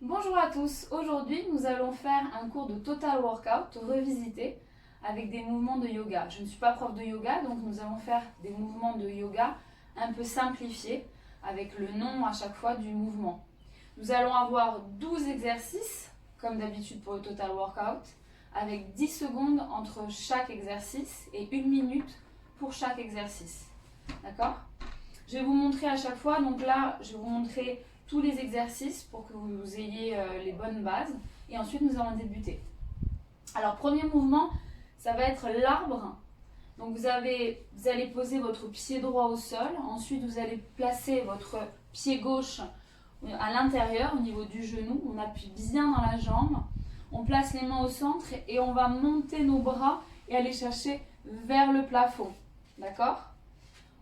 Bonjour à tous, aujourd'hui nous allons faire un cours de Total Workout revisité avec des mouvements de yoga. Je ne suis pas prof de yoga, donc nous allons faire des mouvements de yoga un peu simplifiés avec le nom à chaque fois du mouvement. Nous allons avoir 12 exercices, comme d'habitude pour le Total Workout, avec 10 secondes entre chaque exercice et 1 minute pour chaque exercice. D'accord ? Je vais vous montrer à chaque fois, donc là je vais vous montrer tous les exercices pour que vous ayez les bonnes bases et ensuite nous allons débuter. Alors premier mouvement, ça va être l'arbre. Donc vous allez poser votre pied droit au sol, ensuite vous allez placer votre pied gauche à l'intérieur au niveau du genou, on appuie bien dans la jambe, on place les mains au centre et on va monter nos bras et aller chercher vers le plafond. D'accord ?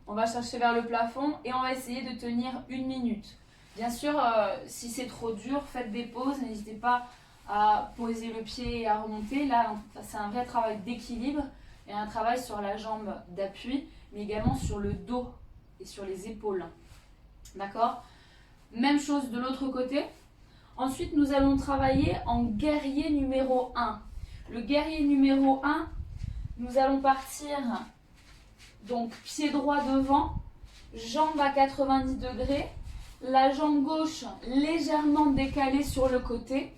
On va chercher vers le plafond et on va essayer de tenir 1 minute. Bien sûr, si c'est trop dur, faites des pauses, n'hésitez pas à poser le pied et à remonter. Là, c'est un vrai travail d'équilibre et un travail sur la jambe d'appui, mais également sur le dos et sur les épaules. D'accord ? Même chose de l'autre côté. Ensuite, nous allons travailler en guerrier numéro 1. Le guerrier numéro 1, nous allons partir donc pied droit devant, jambe à 90 degrés. La jambe gauche légèrement décalée sur le côté,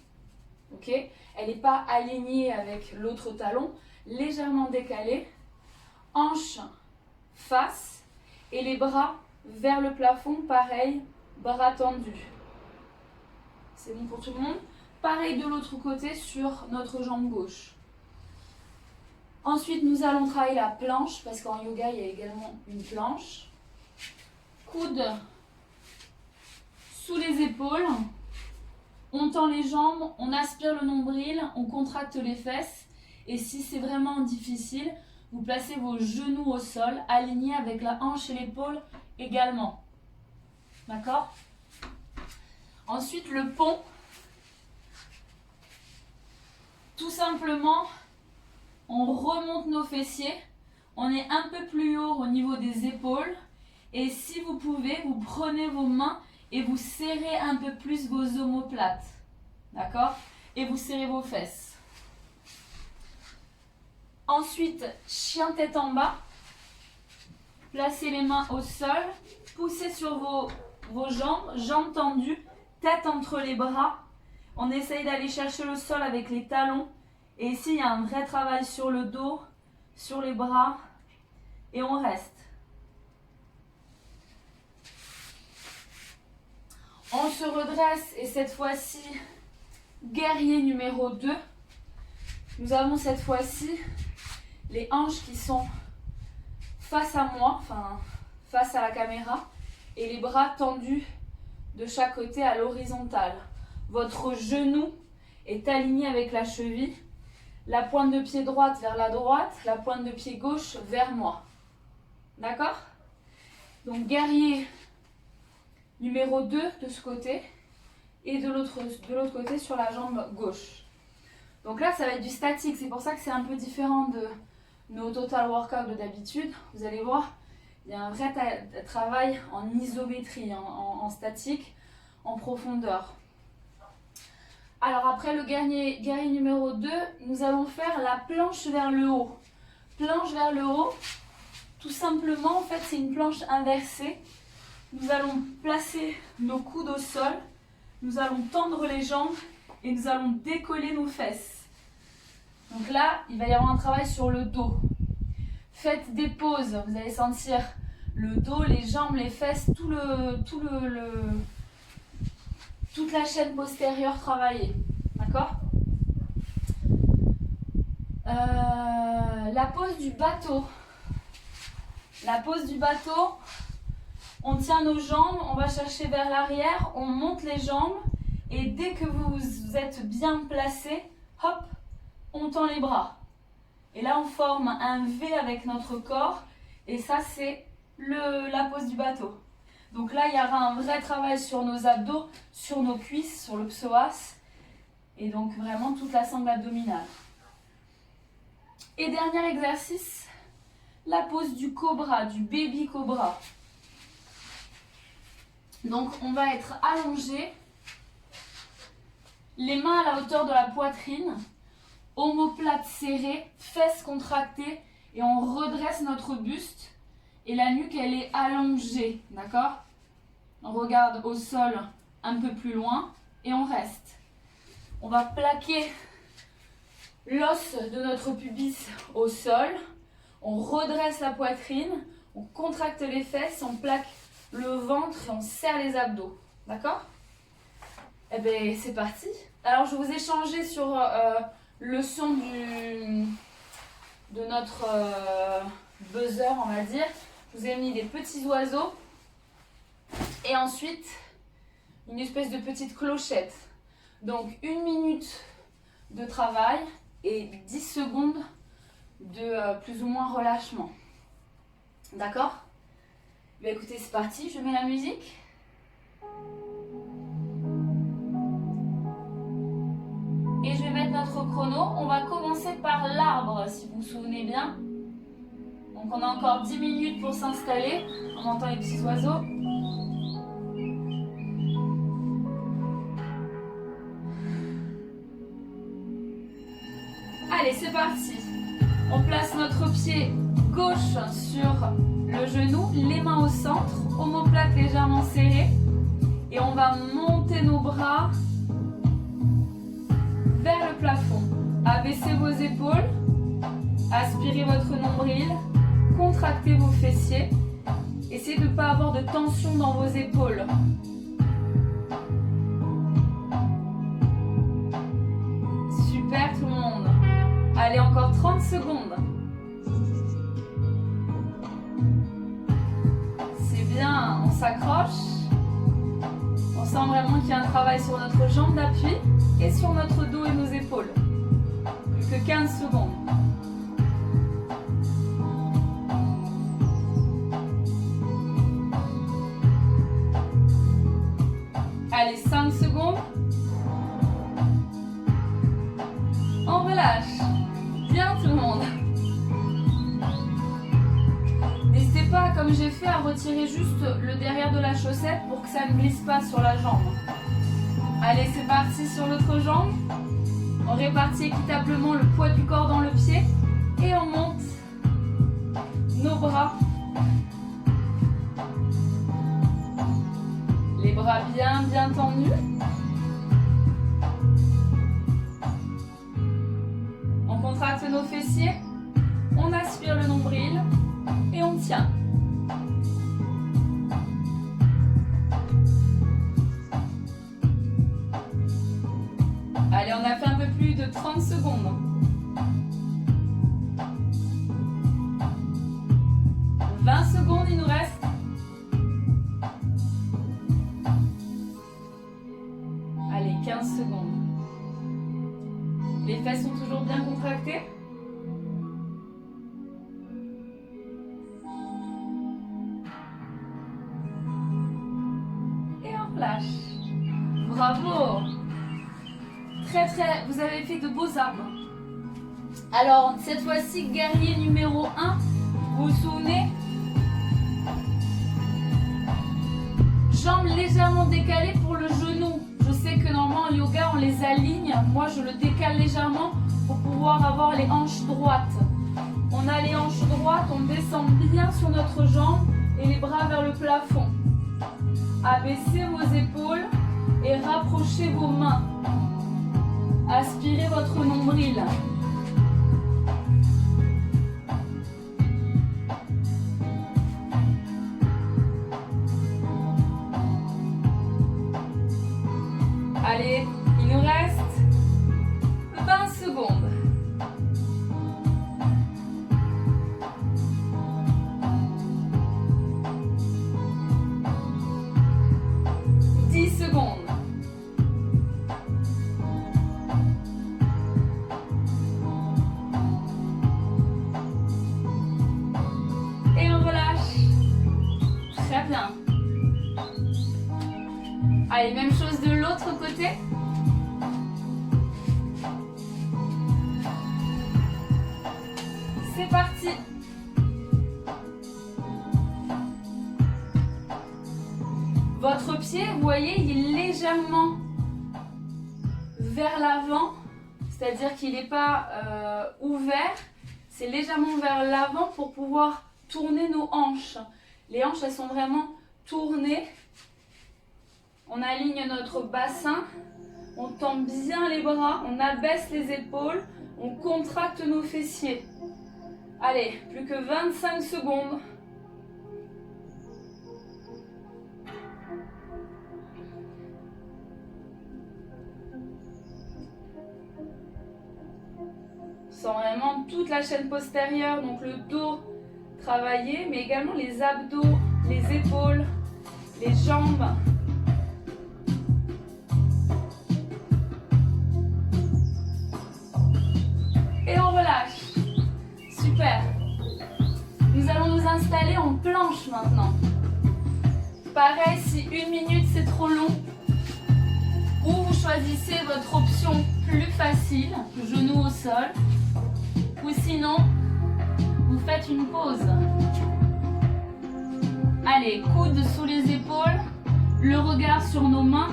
ok, elle n'est pas alignée avec l'autre talon, légèrement décalée, hanche face et les bras vers le plafond, pareil, bras tendus. C'est bon pour tout le monde? Pareil de l'autre côté sur notre jambe gauche. Ensuite, nous allons travailler la planche, parce qu'en yoga, il y a également une planche. Coude sous les épaules, on tend les jambes, on aspire le nombril, on contracte les fesses et si c'est vraiment difficile, vous placez vos genoux au sol, alignés avec la hanche et l'épaule également. D'accord ? Ensuite, le pont. Tout simplement, on remonte nos fessiers, on est un peu plus haut au niveau des épaules et si vous pouvez, vous prenez vos mains et vous serrez un peu plus vos omoplates, d'accord? Et vous serrez vos fesses. Ensuite, chien tête en bas. Placez les mains au sol, poussez sur vos jambes, jambes tendues, tête entre les bras. On essaye d'aller chercher le sol avec les talons. Et ici, il y a un vrai travail sur le dos, sur les bras. Et on reste. On se redresse et cette fois-ci, guerrier numéro 2. Nous avons cette fois-ci les hanches qui sont face à moi, enfin face à la caméra, et les bras tendus de chaque côté à l'horizontale. Votre genou est aligné avec la cheville, la pointe de pied droite vers la droite, la pointe de pied gauche vers moi. D'accord ? Donc guerrier numéro 2 de ce côté et de l'autre côté sur la jambe gauche. Donc là, ça va être du statique. C'est pour ça que c'est un peu différent de nos total workout de d'habitude. Vous allez voir, il y a un vrai travail en isométrie, en statique, en profondeur. Alors après le guerrier numéro 2, nous allons faire la planche vers le haut. Planche vers le haut, tout simplement, en fait, c'est une planche inversée. Nous allons placer nos coudes au sol, nous allons tendre les jambes et nous allons décoller nos fesses. Donc là, il va y avoir un travail sur le dos. Faites des pauses, vous allez sentir le dos, les jambes, les fesses, toute la chaîne postérieure travailler. D'accord ? La pose du bateau. La pose du bateau. On tient nos jambes, on va chercher vers l'arrière, on monte les jambes et dès que vous êtes bien placé, hop, on tend les bras. Et là, on forme un V avec notre corps et ça, c'est la pose du bateau. Donc là, il y aura un vrai travail sur nos abdos, sur nos cuisses, sur le psoas et donc vraiment toute la sangle abdominale. Et dernier exercice, la pose du cobra, du baby cobra. Donc on va être allongé Les mains à la hauteur de la poitrine, omoplate serrée, fesses contractées et on redresse notre buste et la nuque elle est allongée, d'accord? On regarde au sol un peu plus loin et on reste. On va plaquer l'os de notre pubis au sol, on redresse la poitrine, on contracte les fesses, on plaque le ventre et on serre les abdos, d'accord? Eh bien c'est parti. Alors je vous ai changé sur le son de notre buzzer, on va dire. Je vous ai mis des petits oiseaux et ensuite une espèce de petite clochette. Donc 1 minute de travail et 10 secondes de plus ou moins relâchement. D'accord? Bien écoutez, c'est parti, je mets la musique. Et je vais mettre notre chrono. On va commencer par l'arbre, si vous vous souvenez bien. Donc on a encore 10 minutes pour s'installer. On entend les petits oiseaux. Allez, c'est parti. On place notre pied gauche sur le genou, les mains au centre, omoplate légèrement serrée. Et on va monter nos bras vers le plafond. Abaissez vos épaules, aspirez votre nombril, contractez vos fessiers. Essayez de ne pas avoir de tension dans vos épaules. Super tout le monde. Allez, encore 30 secondes. C'est bien, on s'accroche. On sent vraiment qu'il y a un travail sur notre jambe d'appui et sur notre dos et nos épaules. Plus que 15 secondes. Allez, 5 secondes. On relâche. Bien tout le monde. N'hésitez pas, comme j'ai fait, à retirer juste le derrière de la chaussette pour que ça ne glisse pas sur la jambe. Allez, c'est parti sur l'autre jambe. On répartit équitablement le poids du corps dans le pied et on monte nos bras. Les bras bien tendus. On contracte nos fessiers, on aspire le nombril et on tient. Allez, on a fait un peu plus de 30 secondes. 20 secondes, il nous reste. Allez, 15 secondes. Les fesses sont toujours bien contractées. Et on relâche. Bravo! Vous avez fait de beaux arbres. Alors, cette fois-ci, guerrier numéro 1, vous vous souvenez? Jambes légèrement décalées pour le genou. Je sais que normalement en yoga, on les aligne. Moi, je le décale légèrement pour pouvoir avoir les hanches droites. On a les hanches droites, on descend bien sur notre jambe et les bras vers le plafond. Abaissez vos épaules et rapprochez vos mains. Aspirez votre nombril. Allez, il nous reste 20 secondes. Secondes. Et on relâche. Très bien. Allez, même chose de l'autre côté. C'est parti. Votre pied, vous voyez, il est légèrement vers l'avant, c'est-à-dire qu'il n'est pas ouvert, c'est légèrement vers l'avant pour pouvoir tourner nos hanches. Les hanches, elles sont vraiment tournées. On aligne notre bassin, on tend bien les bras, on abaisse les épaules, on contracte nos fessiers. Allez, plus que 25 secondes. On sent vraiment toute la chaîne postérieure, donc le dos travaillé, mais également les abdos, les épaules, les jambes. Et on relâche. Super. Nous allons nous installer en planche maintenant. Pareil, si 1 minute c'est trop long, ou vous choisissez votre option plus facile, genou au sol, ou sinon, vous faites une pause. Allez, coude sous les épaules, le regard sur nos mains,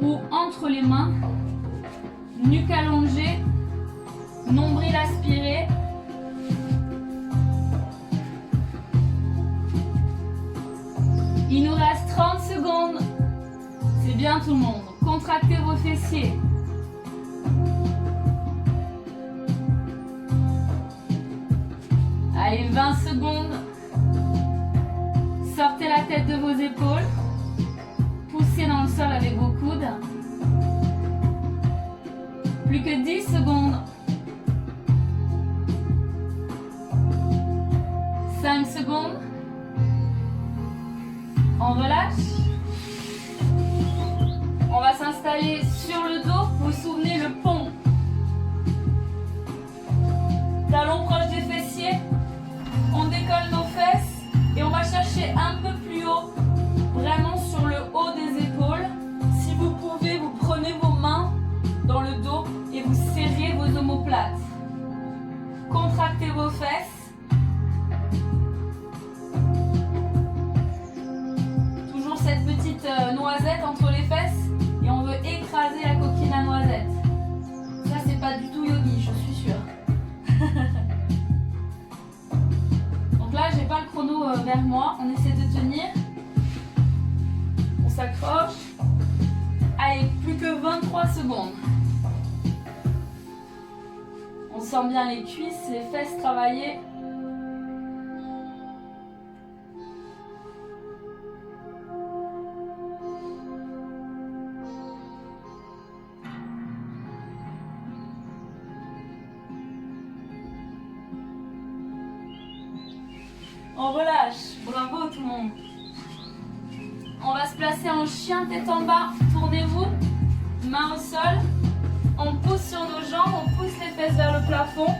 ou entre les mains, nuque allongée, nombril aspiré. Il nous reste 30 secondes. C'est bien tout le monde. Contractez vos fessiers. Allez, 20 secondes. Sortez la tête de vos épaules. Poussez dans le sol avec vos coudes. Plus que 10 secondes. 5 secondes. On relâche. On va s'installer sur le dos. Vous vous souvenez, le pont. Talons proches des fessiers. On décolle nos fesses et on va chercher un peu plus haut, vraiment sur le haut des épaules. Si vous pouvez, vous prenez vos mains dans le dos et vous serrez vos omoplates. Contractez vos fesses. Toujours cette petite noisette entre les fesses et on veut écraser la coquille à noisette. Ça, c'est pas du tout yogi, je suis sûre. Donc là, j'ai pas le chrono vers moi. On essaie de tenir. On s'accroche. Allez, plus que 23 secondes. On sent bien les cuisses, les fesses travailler. On relâche. Bravo tout le monde. On va se placer en chien tête en bas. Tournez-vous. Main au sol. On pousse sur nos jambes. On pousse les fesses vers le plafond.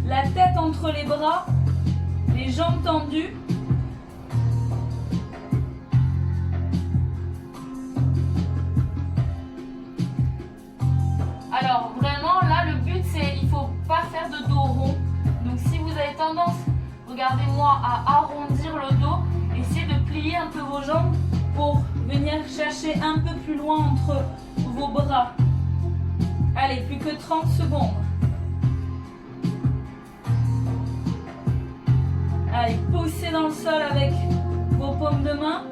La tête entre les bras. Les jambes tendues. Alors vraiment là le but c'est il ne faut pas faire de dos rond. Donc si vous avez tendance, regardez-moi, à arrondir le dos, essayez de plier un peu vos jambes pour venir chercher un peu plus loin entre vos bras. Allez, plus que 30 secondes. Allez, poussez dans le sol avec vos paumes de main.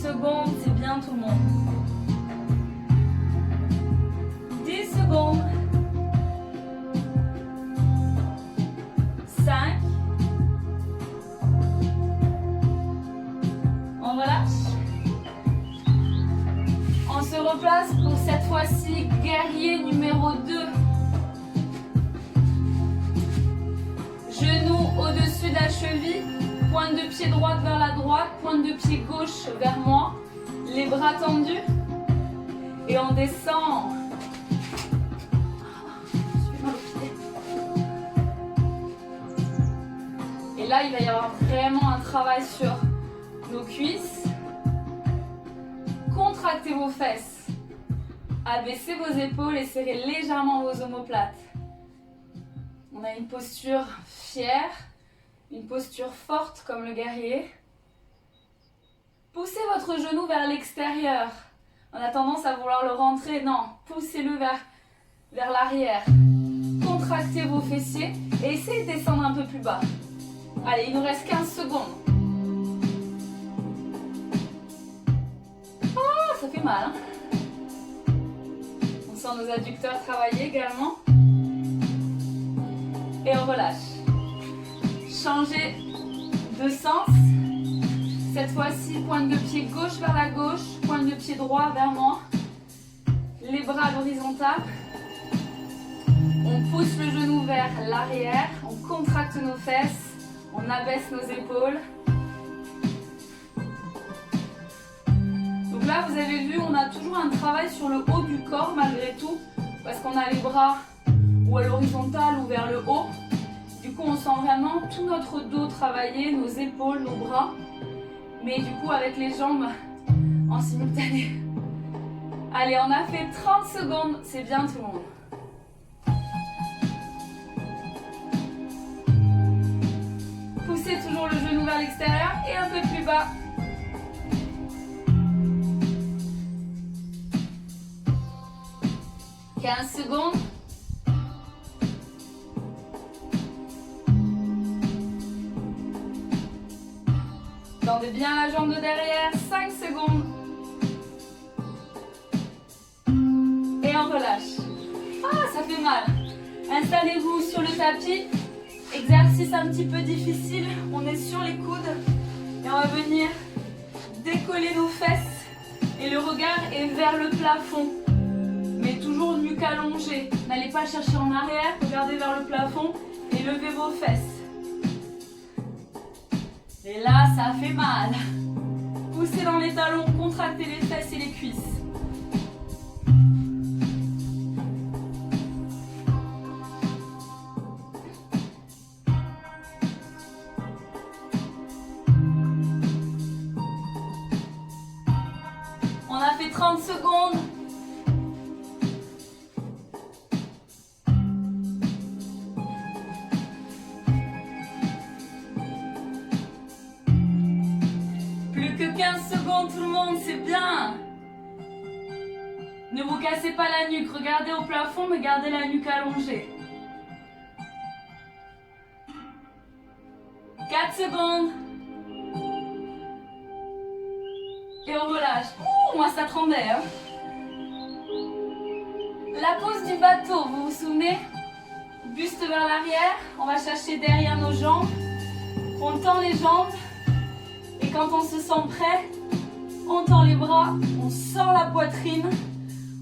Secondes, c'est bien tout le monde. 10 secondes. 5. On relâche. On se replace pour cette fois-ci guerrier numéro 2. Genoux au-dessus de la cheville. Pointe de pied droite vers la droite, pointe de pied gauche vers moi, les bras tendus et on descend. Et là, il va y avoir vraiment un travail sur nos cuisses. Contractez vos fesses, abaissez vos épaules et serrez légèrement vos omoplates. On a une posture fière. Une posture forte comme le guerrier. Poussez votre genou vers l'extérieur. On a tendance à vouloir le rentrer. Non, poussez-le vers l'arrière. Contractez vos fessiers et essayez de descendre un peu plus bas. Allez, il nous reste 15 secondes. Oh, ça fait mal, hein? On sent nos adducteurs travailler également. Et on relâche. Changez de sens. Cette fois-ci, pointe de pied gauche vers la gauche, pointe de pied droit vers moi. Les bras à l'horizontale. On pousse le genou vers l'arrière, on contracte nos fesses, on abaisse nos épaules. Donc là, vous avez vu, on a toujours un travail sur le haut du corps malgré tout, parce qu'on a les bras ou à l'horizontale ou vers le haut. Du coup, on sent vraiment tout notre dos travailler, nos épaules, nos bras. Mais du coup, avec les jambes en simultané. Allez, on a fait 30 secondes, c'est bien tout le monde. Poussez toujours le genou vers l'extérieur et un peu plus bas. « 15 secondes. Tendez bien la jambe de derrière, 5 secondes. Et on relâche. Ah, ça fait mal. Installez-vous sur le tapis. Exercice un petit peu difficile. On est sur les coudes. Et on va venir décoller nos fesses. Et le regard est vers le plafond. Mais toujours nuque allongée. N'allez pas chercher en arrière. Regardez vers le plafond et levez vos fesses. Et là, ça fait mal. Poussez dans les talons, contractez les fesses et les cuisses. On a fait 30 secondes. Plus que 15 secondes tout le monde, c'est bien. Ne vous cassez pas la nuque, regardez au plafond mais gardez la nuque allongée. 4 secondes. Et on relâche. Ouh, moi ça tremblait. Hein. La pose du bateau, vous vous souvenez? Buste vers l'arrière, on va chercher derrière nos jambes. On tend les jambes. Et quand on se sent prêt, on tend les bras, on sort la poitrine.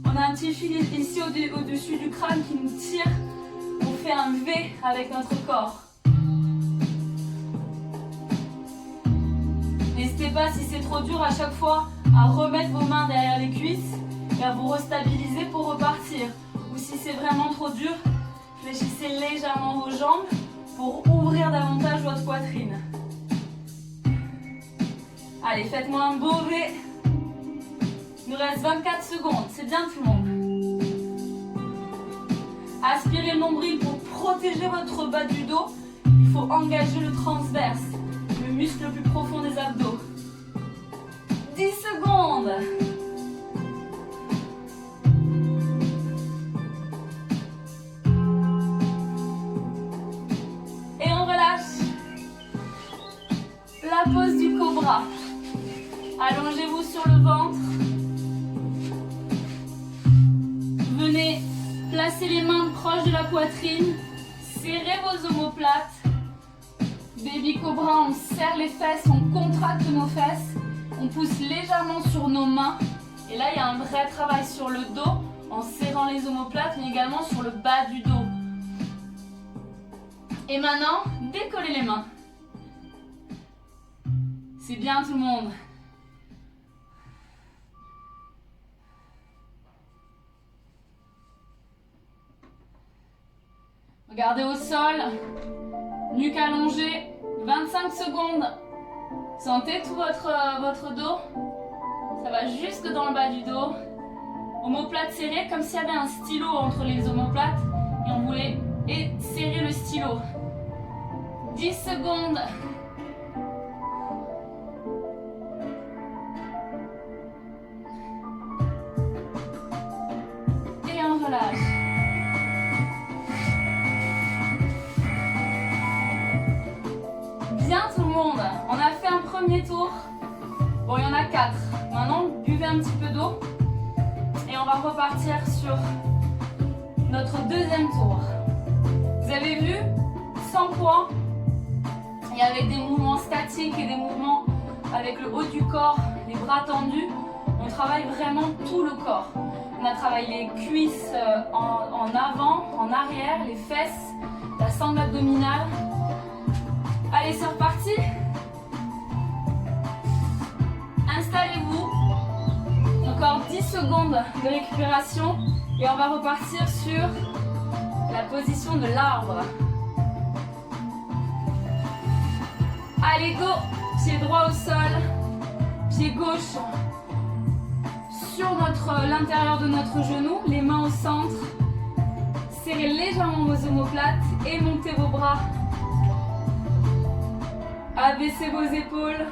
On a un petit fil ici au-dessus du crâne qui nous tire. On fait un V avec notre corps. N'hésitez pas, si c'est trop dur, à chaque fois à remettre vos mains derrière les cuisses et à vous restabiliser pour repartir. Ou si c'est vraiment trop dur, fléchissez légèrement vos jambes pour ouvrir davantage votre poitrine. Allez, faites-moi un beau V. Il nous reste 24 secondes, c'est bien tout le monde. Aspirez le nombril pour protéger votre bas du dos. Il faut engager le transverse, le muscle le plus profond des abdos. 10 secondes. Et on relâche. La pose du cobra. Allongez-vous sur le ventre. Venez placer les mains proches de la poitrine. Serrez vos omoplates. Baby cobra, on serre les fesses, on contracte nos fesses. On pousse légèrement sur nos mains. Et là, il y a un vrai travail sur le dos en serrant les omoplates, mais également sur le bas du dos. Et maintenant, décollez les mains. C'est bien tout le monde. Regardez au sol, nuque allongée, 25 secondes. Sentez tout votre dos. Ça va jusque dans le bas du dos. Omoplate serrée, comme s'il y avait un stylo entre les omoplates. Et on voulait serrer le stylo. 10 secondes. Et on relâche. Bien tout le monde, on a fait un premier tour. Bon, il y en a 4. Maintenant, buvez un petit peu d'eau. Et on va repartir sur notre deuxième tour. Vous avez vu, sans poids et avec des mouvements statiques et des mouvements avec le haut du corps, les bras tendus, on travaille vraiment tout le corps. On a travaillé les cuisses en avant, en arrière, les fesses, la sangle abdominale. Allez, c'est reparti. Installez-vous. Encore 10 secondes de récupération et on va repartir sur la position de l'arbre. Allez, go! Pied droit au sol, pied gauche sur l'intérieur de notre genou, les mains au centre. Serrez légèrement vos omoplates et montez vos bras. Abaissez vos épaules.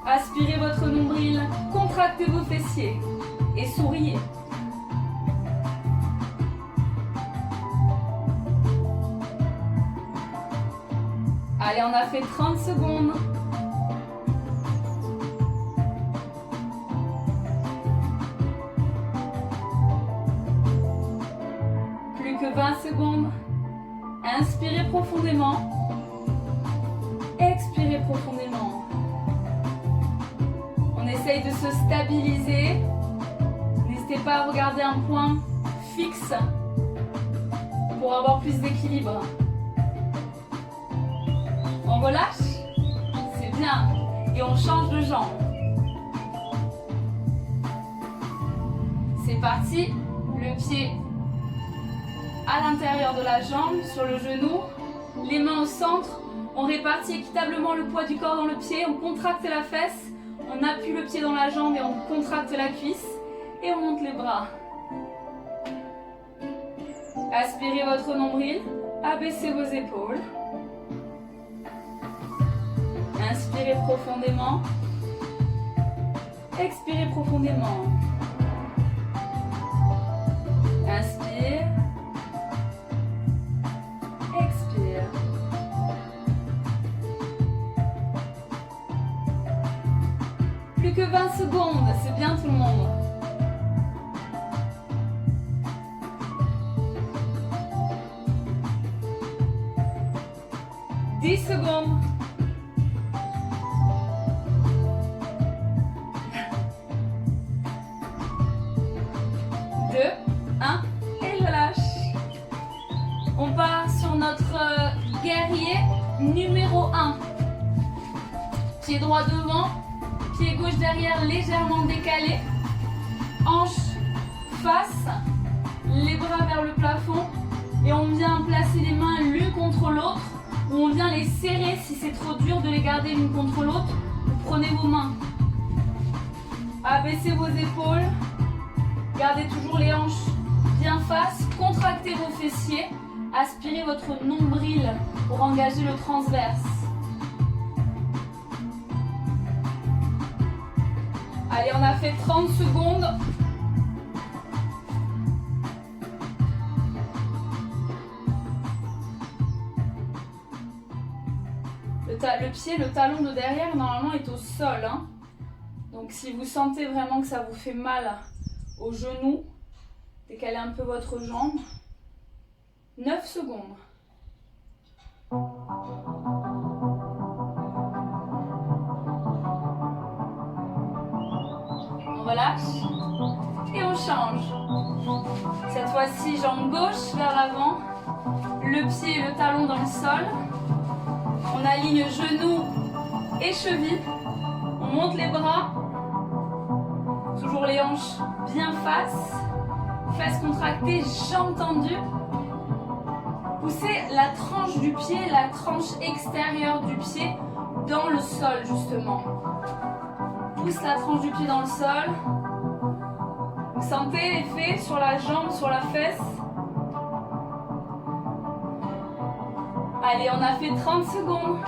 Aspirez votre nombril, contractez vos fessiers et souriez. Allez, on a fait 30 secondes. Plus que 20 secondes. Inspirez profondément. Expirez profondément. On essaye de se stabiliser. N'hésitez pas à regarder un point fixe pour avoir plus d'équilibre. On relâche, c'est bien. Et on change de jambe. C'est parti. Le pied à l'intérieur de la jambe, sur le genou. Les mains au centre. On répartit équitablement le poids du corps dans le pied. On contracte la fesse. On appuie le pied dans la jambe et on contracte la cuisse. Et on monte les bras. Aspirez votre nombril. Abaissez vos épaules. Inspirez profondément. Expirez profondément. Inspire. Expire. Plus que 20 secondes, c'est bien tout le monde. « 10 secondes. 2, 1 et je lâche. On part sur notre guerrier numéro 1. Pied droit devant, pied gauche derrière légèrement décalé. Hanche face, les bras vers le plafond. Et on vient placer les mains l'une contre l'autre. Ou on vient les serrer si c'est trop dur de les garder l'une contre l'autre. Vous prenez vos mains. Abaissez vos épaules. Gardez toujours les hanches bien face. Contractez vos fessiers. Aspirez votre nombril pour engager le transverse. Allez, on a fait 30 secondes. Le pied, le talon de derrière, normalement, est au sol. Hein. Donc, si vous sentez vraiment que ça vous fait mal au genou, décalez un peu votre jambe. 9 secondes. On relâche et on change. Cette fois-ci, jambe gauche vers l'avant, le pied et le talon dans le sol. On aligne genoux et chevilles. On monte les bras. Toujours les hanches bien face. Fesses contractées, jambes tendues. Poussez la tranche du pied, la tranche extérieure du pied dans le sol justement. Pousse la tranche du pied dans le sol. Vous sentez l'effet sur la jambe, sur la fesse. Allez, on a fait 30 secondes.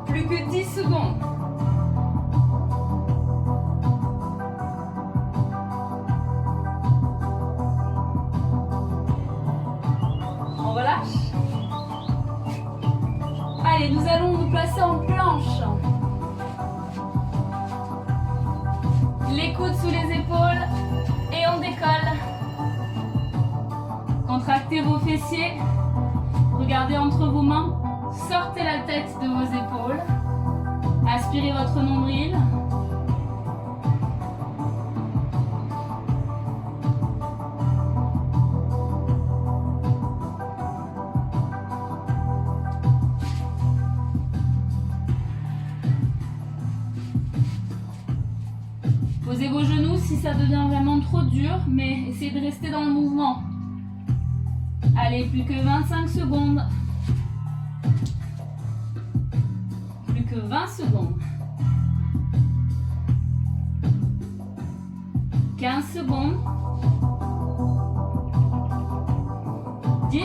Plus que 10 secondes. On relâche. Allez, nous allons nous placer en planche. Les coudes sous les épaules et on décolle. Contractez vos fessiers. Regardez entre vos mains. Sortez la tête de vos épaules. Aspirez votre nombril. Posez vos genoux si ça devient vraiment trop dur, mais essayez de rester dans le mouvement. Allez, plus que 25 secondes. Plus que 20 secondes. 15 secondes. 10.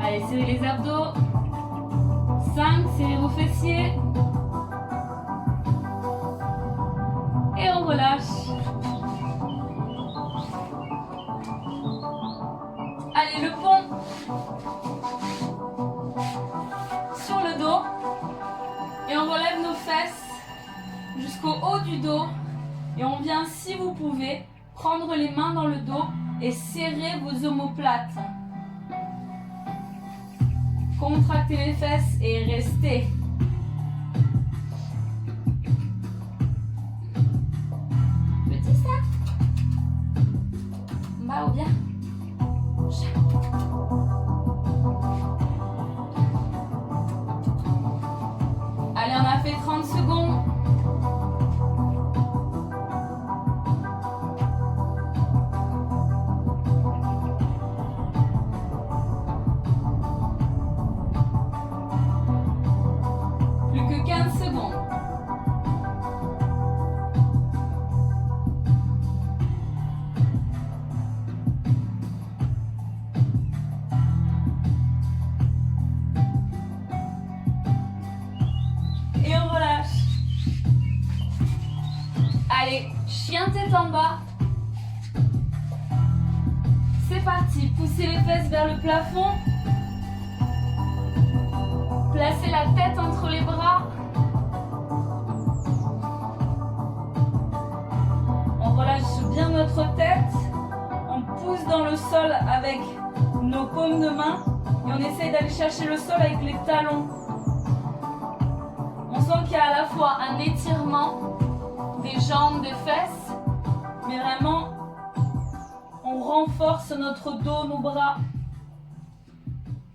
Allez, serrez les abdos. 5, serrez vos fessiers. Et on relâche. Allez, le pont sur le dos. Et on relève nos fesses jusqu'au haut du dos. Et on vient, si vous pouvez, prendre les mains dans le dos et serrer vos omoplates. Contractez les fesses et restez. Petit ça. Bas ou bien. Allez, on a fait 30 secondes. Plus que 15 secondes. Et on relâche. Allez, chien tête en bas. C'est parti. Poussez les fesses vers le plafond. Placez la tête entre les bras. On relâche bien notre tête. On pousse dans le sol avec nos paumes de main. Et on essaye d'aller chercher le sol avec les talons. On sent qu'il y a à la fois un étirement des jambes, des fesses, mais vraiment, on renforce notre dos, nos bras.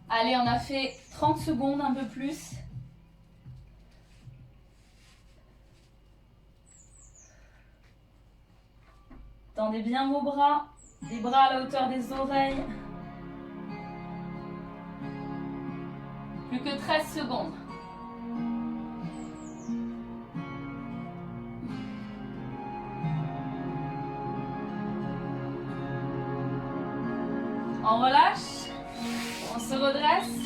Allez, on a fait 30 secondes, un peu plus. Tendez bien vos bras, les bras à la hauteur des oreilles. Plus que 13 secondes. On relâche, on se redresse.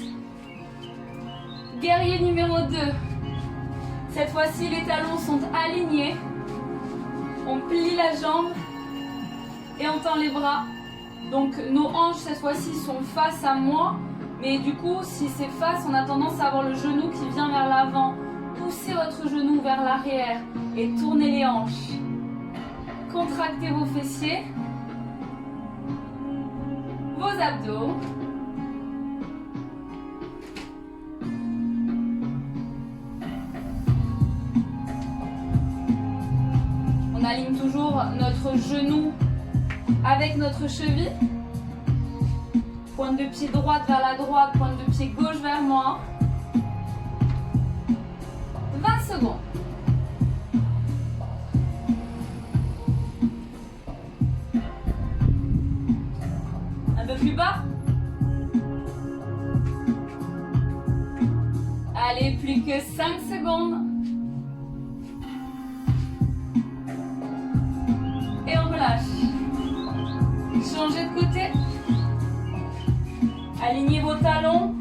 Guerrier numéro 2. Cette fois-ci, les talons sont alignés. On plie la jambe et on tend les bras. Donc nos hanches, cette fois-ci, sont face à moi. Mais du coup, si c'est face, on a tendance à avoir le genou qui vient vers l'avant. Poussez votre genou vers l'arrière et tournez les hanches. Contractez vos fessiers. Vos abdos. On aligne toujours notre genou avec notre cheville. Pointe de pied droite vers la droite, pointe de pied gauche vers moi. 20 secondes. Allez, plus que 5 secondes. Et on relâche. Changez de côté. Alignez vos talons.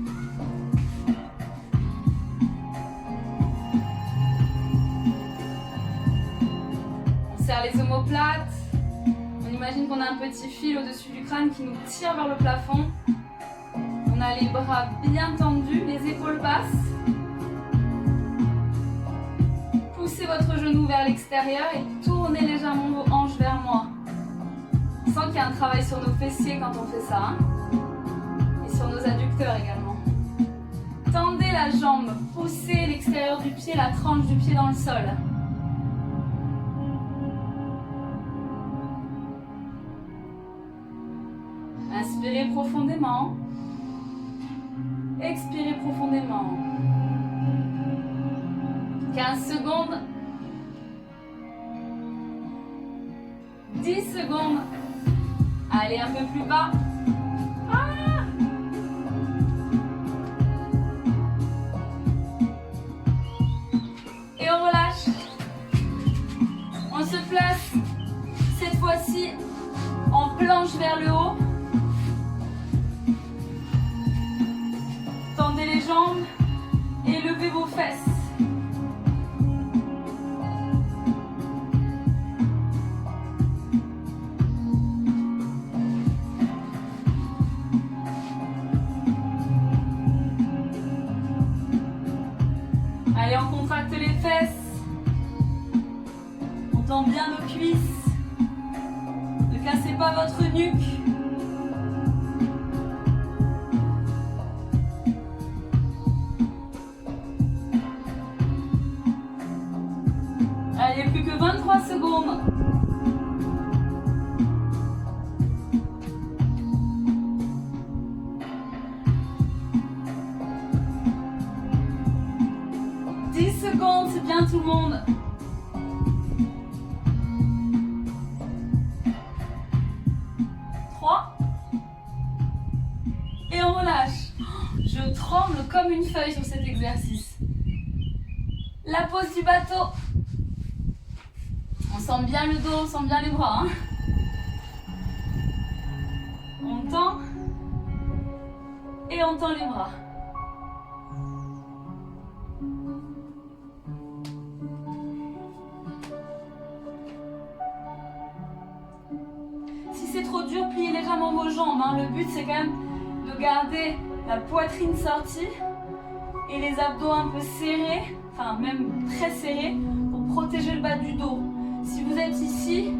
On serre les omoplates. On imagine qu'on a un petit fil au-dessus du crâne qui nous tire vers le plafond. On a les bras bien tendus, les épaules basses. Poussez votre genou vers l'extérieur et tournez légèrement vos hanches vers moi. On sent qu'il y a un travail sur nos fessiers quand on fait ça. Hein, et sur nos adducteurs également. Tendez la jambe, poussez l'extérieur du pied, la tranche du pied dans le sol. Inspirez profondément. Expirez profondément. 15 secondes. 10 secondes. Allez, un peu plus bas. Ah! Et on relâche. On se place cette fois-ci en planche vers le haut. Tendez les jambes et levez vos fesses. Allez, on contracte les fesses. On tend bien nos cuisses. Ne cassez pas votre nuque. Allez, plus que 23 secondes. C'est bien tout le monde. 3. Et on relâche. Je tremble comme une feuille sur cet exercice. La pose du bateau. On sent bien le dos, on sent bien les bras. Hein, on tend. Et on tend les bras. C'est trop dur, pliez légèrement vos jambes. Hein. Le but, c'est quand même de garder la poitrine sortie et les abdos un peu serrés, enfin même très serrés, pour protéger le bas du dos. Si vous êtes ici,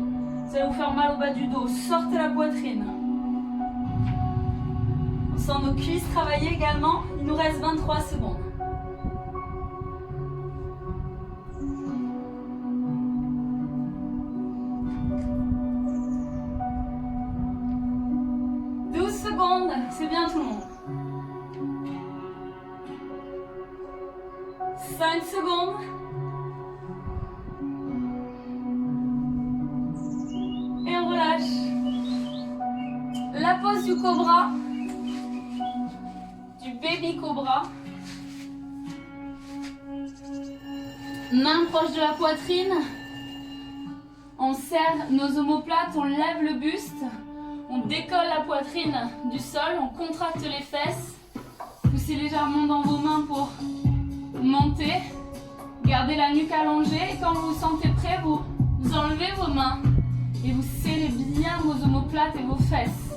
ça va vous faire mal au bas du dos. Sortez la poitrine. On sent nos cuisses travailler également. Il nous reste 23 secondes. C'est bien tout le monde. 5 secondes. Et on relâche. La pose du cobra. Du baby cobra. Main proche de la poitrine. On serre nos omoplates, on lève le buste. On décolle la poitrine du sol, on contracte les fesses. Poussez légèrement dans vos mains pour monter. Gardez la nuque allongée et quand vous vous sentez prêt, vous enlevez vos mains et vous serrez bien vos omoplates et vos fesses.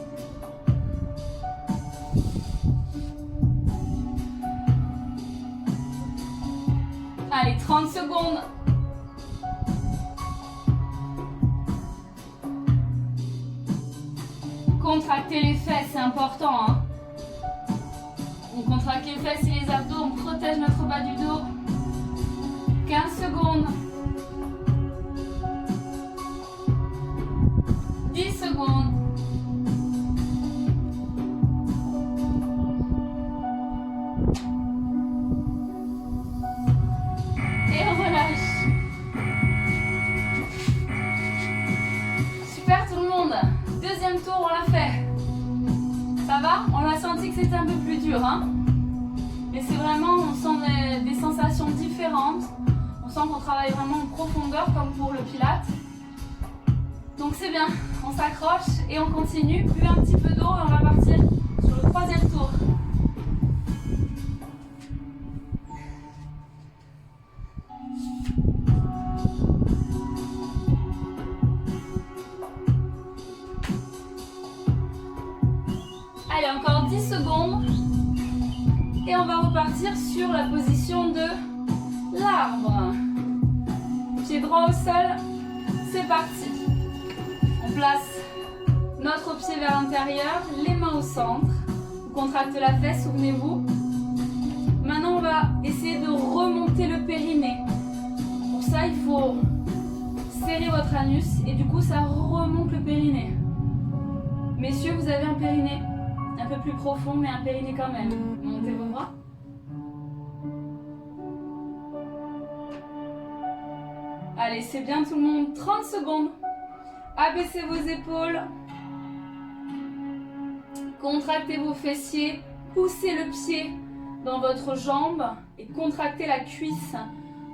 Allez, 30 secondes. Contractez les fesses, c'est important. Hein. On contracte les fesses et les abdos, on protège notre bas du dos. 15 secondes. 10 secondes. Et on relâche. Super tout le monde. Deuxième tour, on l'a fait. Ça va? On a senti que c'était un peu plus dur, hein? Mais c'est vraiment, on sent des sensations différentes. On sent qu'on travaille vraiment en profondeur comme pour le pilate. Donc c'est bien, on s'accroche et on continue. Buvez un petit peu d'eau et on va partir sur le troisième tour. Allez, encore 10 secondes. Et on va repartir sur la position de l'arbre. Pied droit au sol, c'est parti. On place notre pied vers l'intérieur, les mains au centre. On contracte la fesse, souvenez-vous. Maintenant, on va essayer de remonter le périnée. Pour ça, il faut serrer votre anus et du coup, ça remonte le périnée. Messieurs, vous avez un périnée un peu plus profond, mais un périnée quand même. Montez vos bras. Allez, c'est bien tout le monde. 30 secondes. Abaissez vos épaules. Contractez vos fessiers. Poussez le pied dans votre jambe et contractez la cuisse.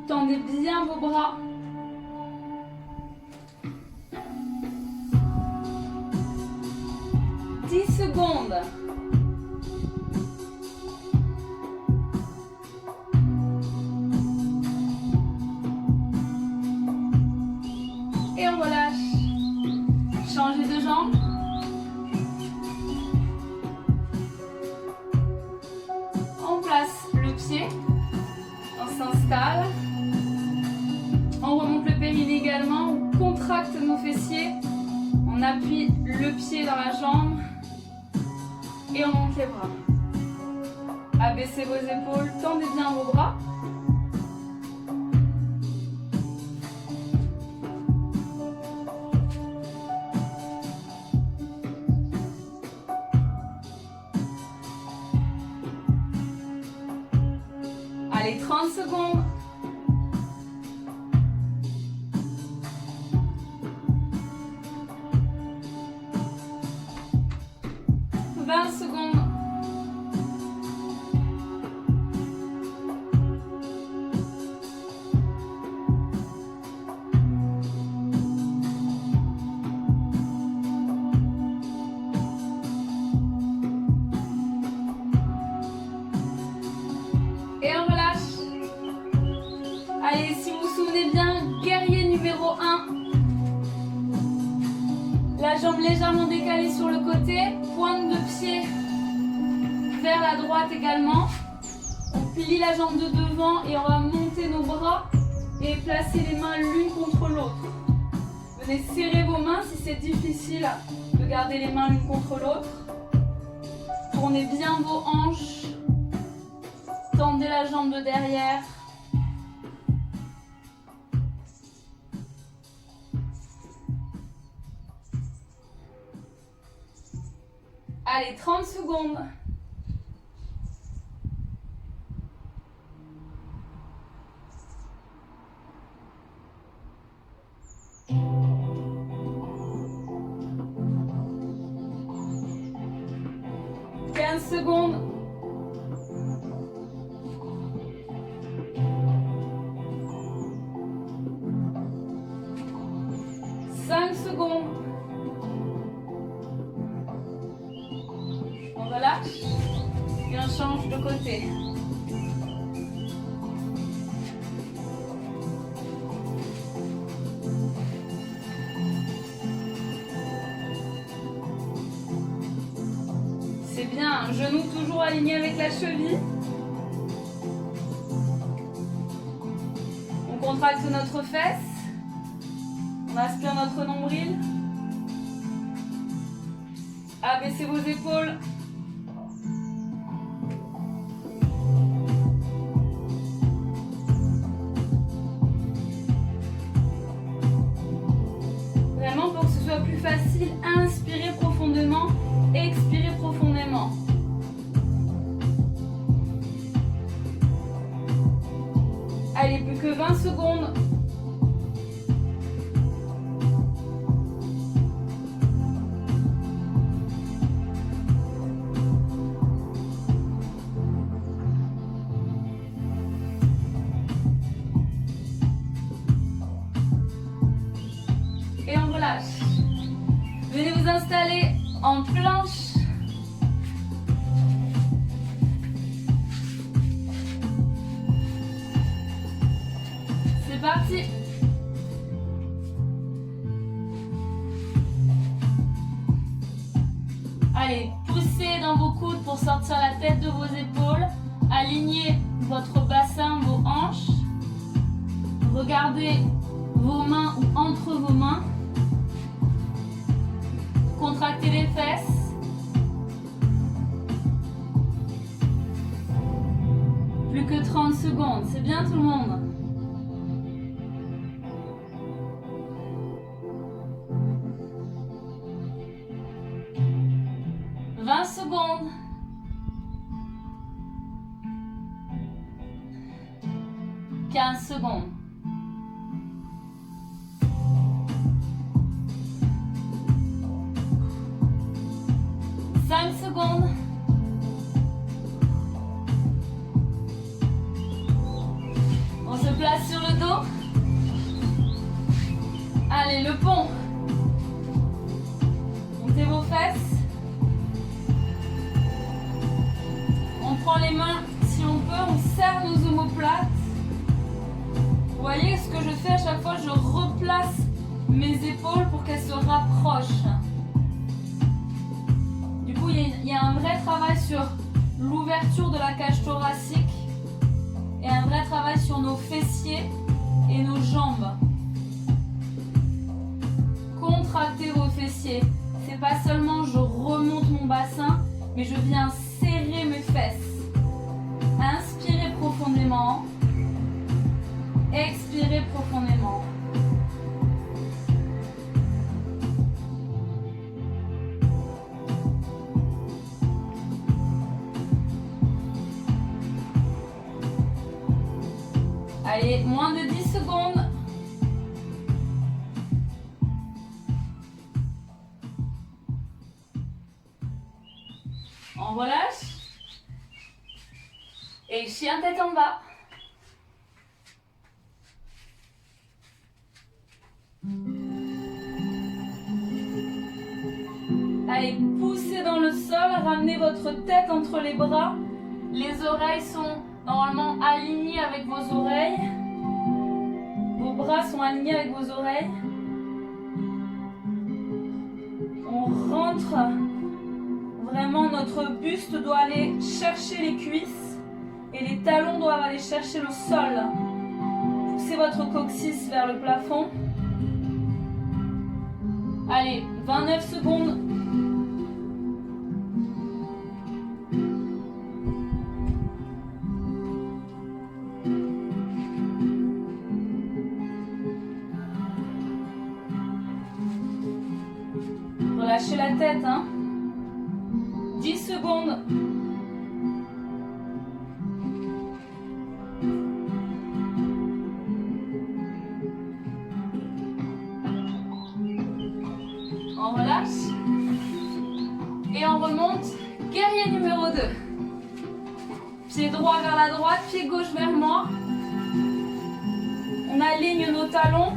Tendez bien vos bras. Secondes. Et on relâche. Changez de jambe. On place le pied. On s'installe. On remonte le périnée également. On contracte nos fessiers. On appuie le pied dans la jambe. Et on monte les bras. Abaissez vos épaules, tendez bien vos bras. Allez, 30 secondes. Jambe légèrement décalée sur le côté, pointe de pied vers la droite également. On plie la jambe de devant et on va monter nos bras et placer les mains l'une contre l'autre. Venez serrer vos mains si c'est difficile de garder les mains l'une contre l'autre. Tournez bien vos hanches. Tendez la jambe de derrière. Allez, 30 secondes. Secondes. 5 secondes. On relâche et on change de côté. C'est bien, genou toujours aligné avec la cheville. On contracte notre fesse. On aspire notre nombril. Abaissez vos épaules. Vraiment pour que ce soit plus facile, inspirez profondément, expirez profondément. Allez, plus que 20 secondes. en planche. C'est parti. Allez, poussez dans vos coudes pour sortir la tête de vos épaules. Alignez votre bassin, vos hanches. Regardez vos mains ou entre vos mains. Contractez les fesses. Plus que 30 secondes, c'est bien tout le monde? Secondes. 15 secondes. 5 secondes. On se place sur le dos. Allez, le pont. Montez vos fesses. On prend les mains, si on peut, on serre nos omoplates. Vous voyez ce que je fais à chaque fois, je replace mes épaules pour qu'elles se rapprochent. Du coup, il y a un vrai travail sur l'ouverture de la cage thoracique et un vrai travail sur nos fessiers et nos jambes. Contractez vos fessiers. C'est pas seulement je remonte mon bassin, mais je viens serrer mes fesses. Inspirez profondément. Expirez profondément. Allez, moins de 10 secondes. On relâche. Et chien tête en bas. Allez, poussez dans le sol, ramenez votre tête entre les bras. Les oreilles sont normalement alignées avec vos oreilles. Vos bras sont alignés avec vos oreilles. On rentre. Vraiment, notre buste doit aller chercher les cuisses et les talons doivent aller chercher le sol. Poussez votre coccyx vers le plafond. Allez, 29 secondes. Relâchez la tête, hein. 10 secondes. On relâche. Et on remonte. Guerrier numéro 2. Pied droit vers la droite, pied gauche vers moi. On aligne nos talons.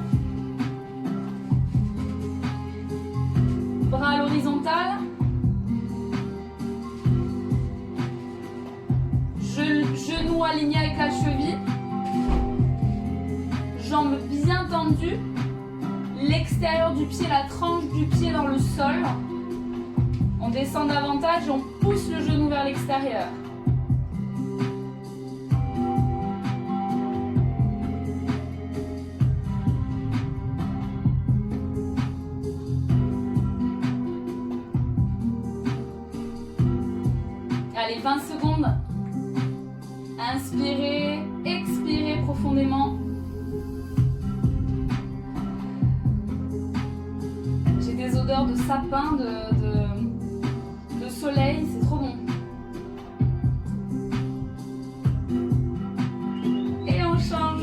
Bras à l'horizontale. Genoux alignés avec la cheville. Jambes bien tendues. L'extérieur du pied, la tranche du pied dans le sol. On descend davantage et on pousse le genou vers l'extérieur. Allez, 20 secondes. Inspirez, expirez profondément. J'ai des odeurs de sapin, de soleil, c'est trop bon. Et on change.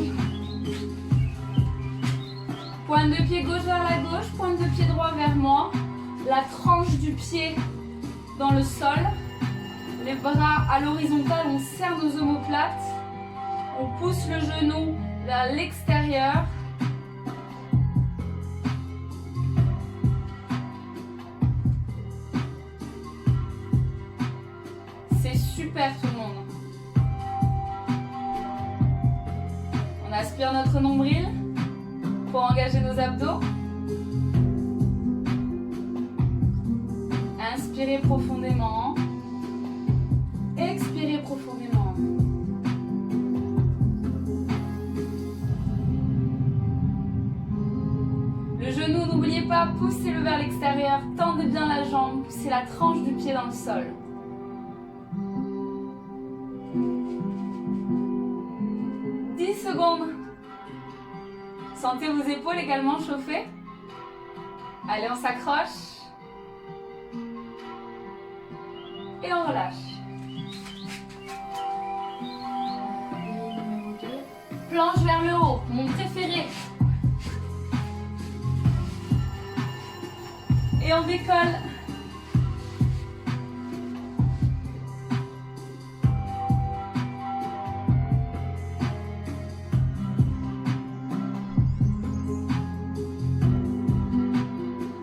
Pointe de pied gauche vers la gauche, pointe de pied droit vers moi. La tranche du pied dans le sol. Les bras à l'horizontale, on serre nos omoplates. On pousse le genou vers l'extérieur. Super tout le monde. On aspire notre nombril pour engager nos abdos. Inspirez profondément. Expirez profondément. Le genou, n'oubliez pas, poussez-le vers l'extérieur. Tendez bien la jambe, poussez la tranche du pied dans le sol. Secondes. Sentez vos épaules également chauffer. Allez, on s'accroche. Et on relâche. Planche vers le haut, mon préféré. Et on décolle.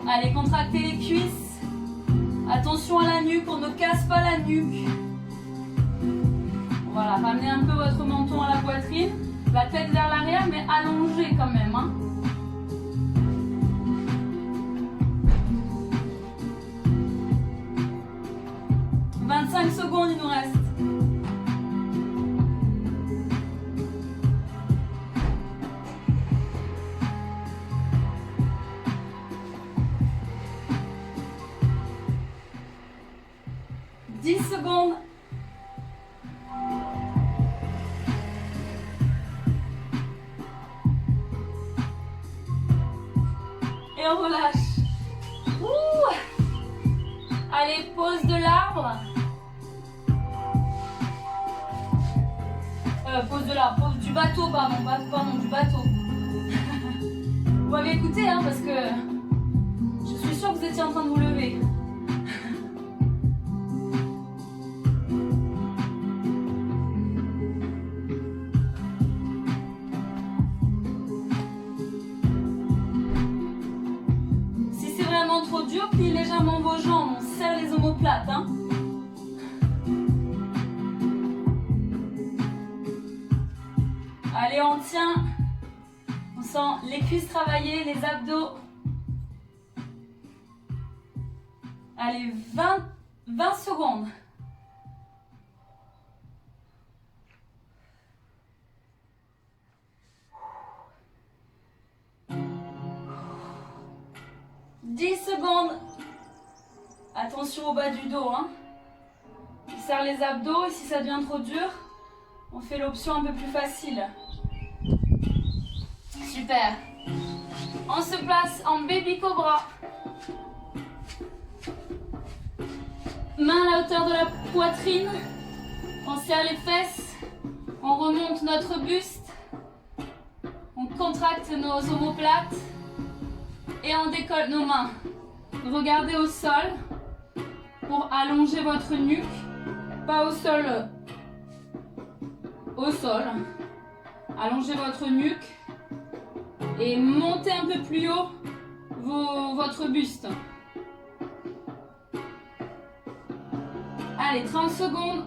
Allez, contractez les cuisses. Attention à la nuque, on ne casse pas la nuque. Voilà, ramenez un peu votre menton à la poitrine. La tête vers l'arrière, mais allongée quand même. Hein. « 25 secondes, il nous reste. Secondes. Et on relâche. Ouh. Allez, pose de l'arbre. Pose de l'arbre, pose du bateau, pardon, du bateau. Vous m'avez écouté, hein, parce que je suis sûre que vous étiez en train de vous lever. Dur, pliez légèrement vos jambes, on serre les omoplates. Hein. Allez, on tient. On sent les cuisses travailler, les abdos. Allez, 20 secondes. Secondes. Attention au bas du dos. Hein. On serre les abdos et si ça devient trop dur, on fait l'option un peu plus facile. Super. On se place en baby cobra. Main à la hauteur de la poitrine. On serre les fesses. On remonte notre buste. On contracte nos omoplates. Et on décolle nos mains. Regardez au sol pour allonger votre nuque. Pas au sol. Au sol. Allongez votre nuque. Et montez un peu plus haut votre buste. Allez, 30 secondes.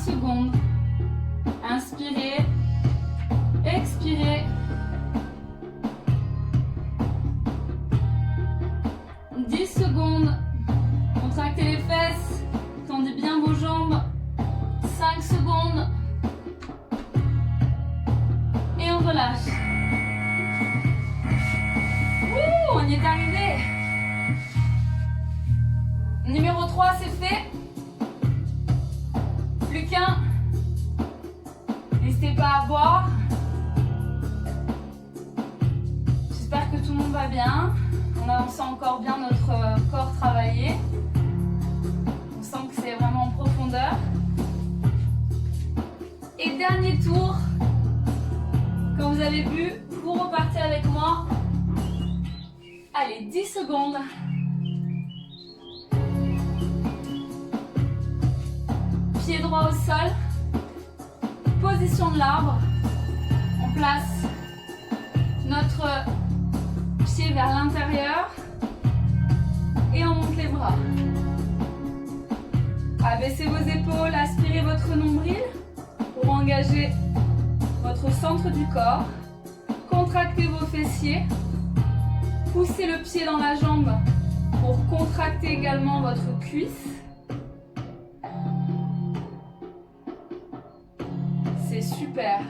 Secondes. Inspirez, expirez. 10 secondes. Contractez les fesses. Tendez bien vos jambes. 5 secondes. Et on relâche. Ouh, on y est arrivé. Numéro 3, c'est fait. Plus qu'un. N'hésitez pas à boire. J'espère que tout le monde va bien. On sent encore bien notre corps travailler. On sent que c'est vraiment en profondeur. Et dernier tour. Quand vous avez vu, vous repartez avec moi. Allez, 10 secondes. Pied droit au sol. Position de l'arbre. On place notre pied vers l'intérieur et on monte les bras. Abaissez vos épaules, aspirez votre nombril pour engager votre centre du corps. Contractez vos fessiers. Poussez le pied dans la jambe pour contracter également votre cuisse. C'est super.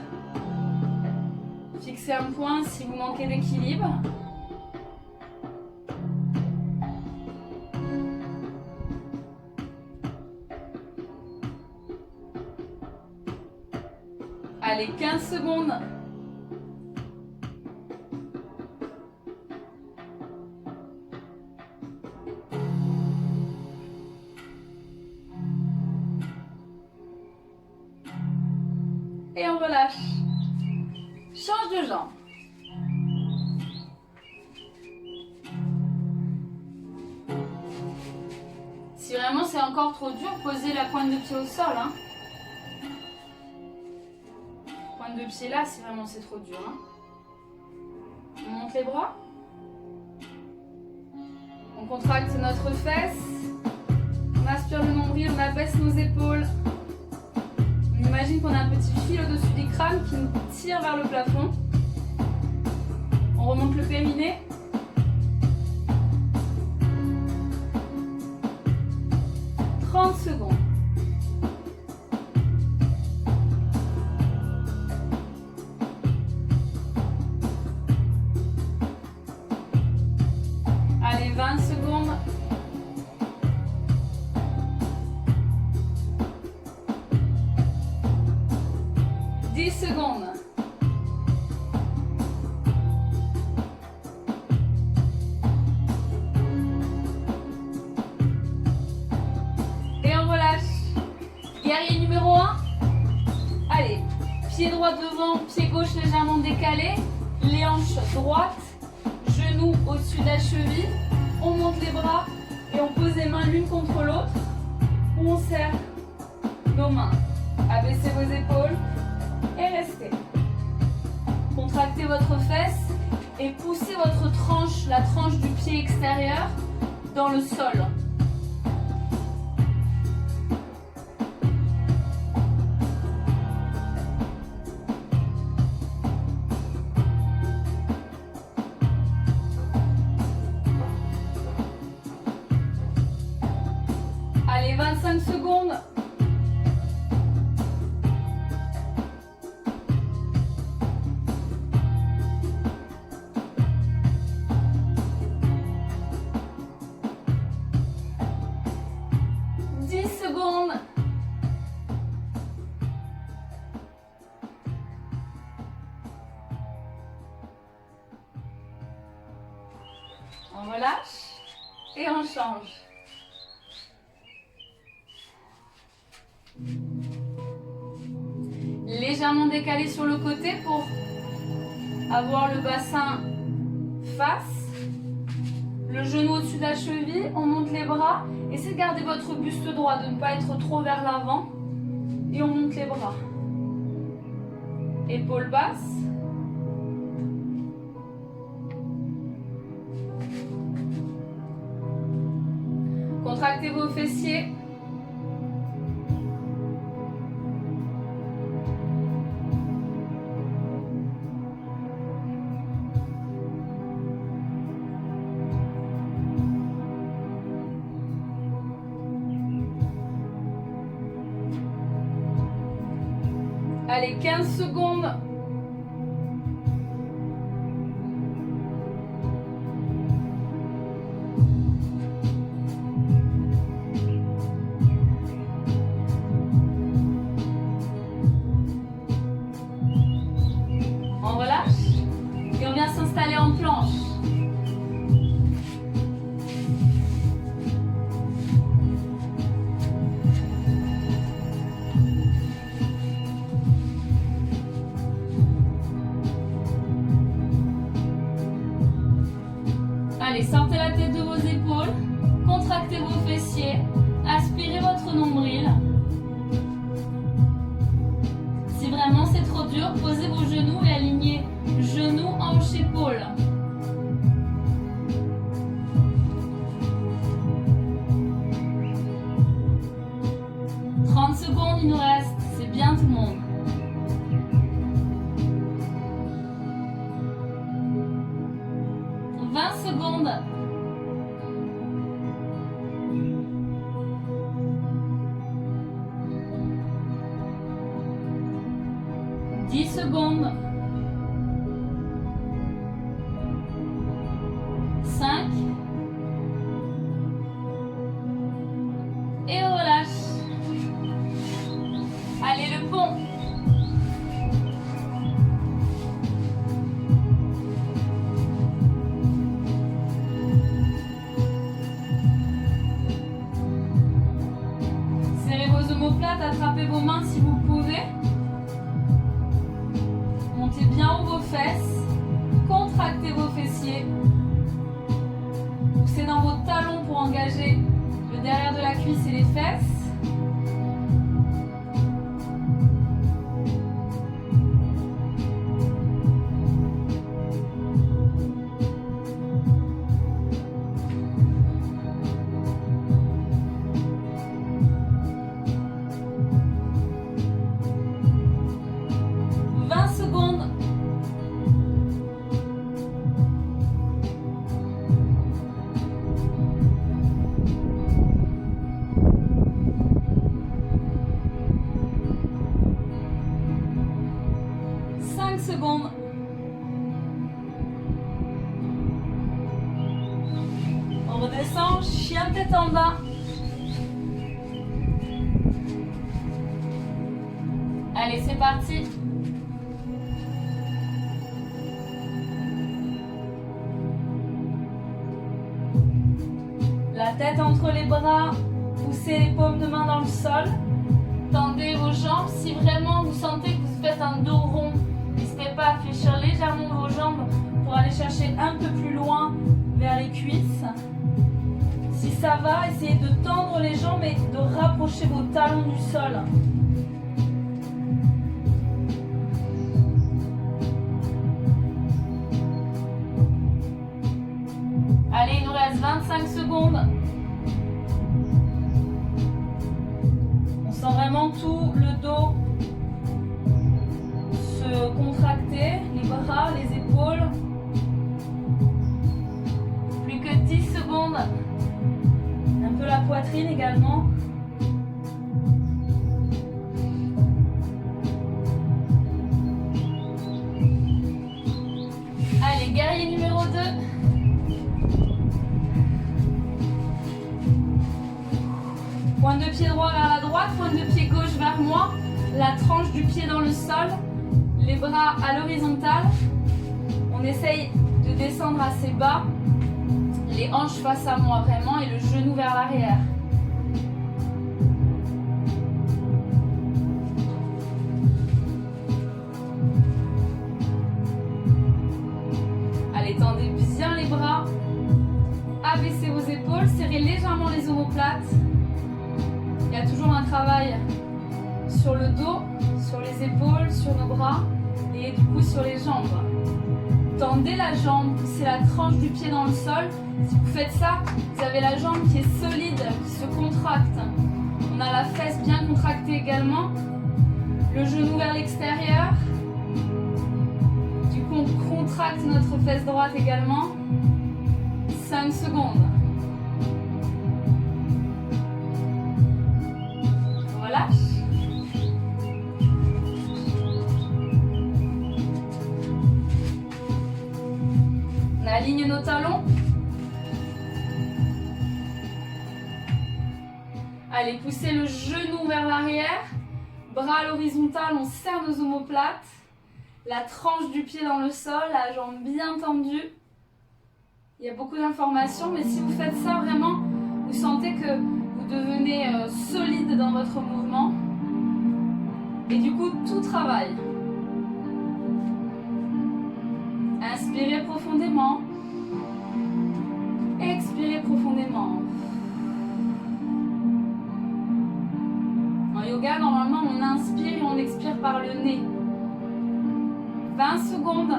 Fixez un point si vous manquez d'équilibre. Allez, 15 secondes. Et on relâche. Change de jambe. Si vraiment c'est encore trop dur, posez la pointe de pied au sol. Pointe de pied là, si vraiment c'est trop dur. On monte les bras. On contracte notre fesse. On aspire le nombril, on abaisse nos épaules. On imagine qu'on a un petit fil au-dessus du crâne qui nous tire vers le plafond. On remonte le périnée. « 30 secondes. Allez, 20 secondes. Secondes. Et on relâche. Guerrier numéro 1. Allez, pied droit devant, pied gauche légèrement décalé, les hanches droites, genoux au-dessus de la cheville. On monte les bras et on pose les mains l'une contre l'autre. On serre nos mains. Abaissez vos épaules. Et restez. Contractez votre fesse et poussez votre tranche, la tranche du pied extérieur, dans le sol. Allez, 25 secondes. On relâche et on change. Légèrement décalé sur le côté pour avoir le bassin face. Le genou au-dessus de la cheville, on monte les bras. Essayez de garder votre buste droit, de ne pas être trop vers l'avant. Et on monte les bras. Épaules basses. Contractez vos fessiers. Allez, 15 secondes. On relâche et on vient s'installer en planche. Allez, sortez la tête de vos épaules, contractez vos fessiers, aspirez votre nombril. Si vraiment c'est trop dur, posez vos genoux et alignez genoux en hanche, épaule. 30 secondes, il nous reste. C'est bien tout le monde. 20 secondes. 10 secondes. 5. Et on relâche. Allez, le pont. Serrez vos omoplates, attrapez vos mains si vous pouvez. Montez bien haut vos fesses. Contractez vos fessiers. Poussez dans vos talons pour engager le derrière de la cuisse et les fesses. Secondes. On redescend, chien tête en bas. Allez, c'est parti. La tête entre les bras, poussez les paumes de main dans le sol. Tendez vos jambes. Si vraiment vous sentez que vous faites un dos rond, n'hésitez pas à fléchir légèrement vos jambes pour aller chercher un peu plus loin vers les cuisses. Si ça va, essayez de tendre les jambes et de rapprocher vos talons du sol. Allez, il nous reste 25 secondes. On sent vraiment tout le dos contracter, les bras, les épaules. Plus que 10 secondes. Un peu la poitrine également. Allez, guerrier numéro 2. Pointe de pied droit vers la droite, pointe de pied gauche vers moi. La tranche du pied dans le sol. Les bras à l'horizontale, on essaye de descendre assez bas, les hanches face à moi vraiment et le genou vers l'arrière. Allez, tendez bien les bras, abaissez vos épaules, serrez légèrement les omoplates. Il y a toujours un travail sur le dos, sur les épaules, sur nos bras et du coup sur les jambes. Tendez la jambe, poussez la tranche du pied dans le sol. Si vous faites ça, vous avez la jambe qui est solide, qui se contracte. On a la fesse bien contractée également. Le genou vers l'extérieur. Du coup, on contracte notre fesse droite également. 5 secondes. On relâche. On aligne nos talons. Allez, poussez le genou vers l'arrière. Bras à l'horizontale, on serre nos omoplates. La tranche du pied dans le sol, la jambe bien tendue. Il y a beaucoup d'informations, mais si vous faites ça vraiment, vous sentez que vous devenez solide dans votre mouvement. Et du coup, tout travaille. Inspirez profondément. Expirez profondément. En yoga, normalement, on inspire et on expire par le nez. 20 secondes.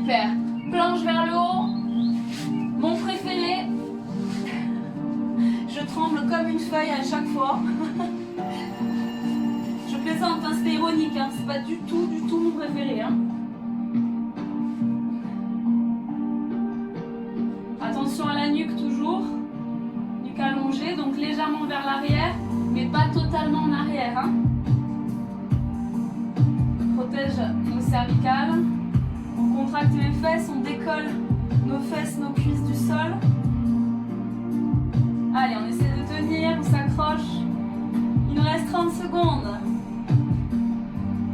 Super. Planche vers le haut. Mon préféré. Je tremble comme une feuille à chaque fois. Je plaisante, hein, c'était ironique, hein, c'est pas du tout mon préféré. Hein. Attention à la nuque toujours. Nuque allongée, donc légèrement vers l'arrière, mais pas totalement en arrière. Hein. Protège nos cervicales. On contracte les fesses, on décolle nos fesses, nos cuisses du sol. Allez, on essaie de tenir, on s'accroche. Il nous reste 30 secondes.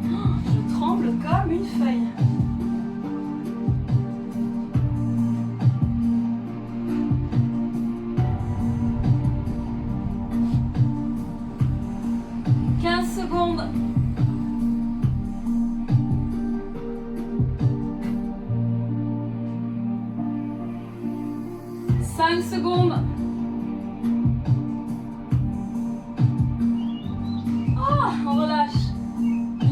Oh, je tremble comme une feuille. Secondes. 5 secondes. Oh, on relâche.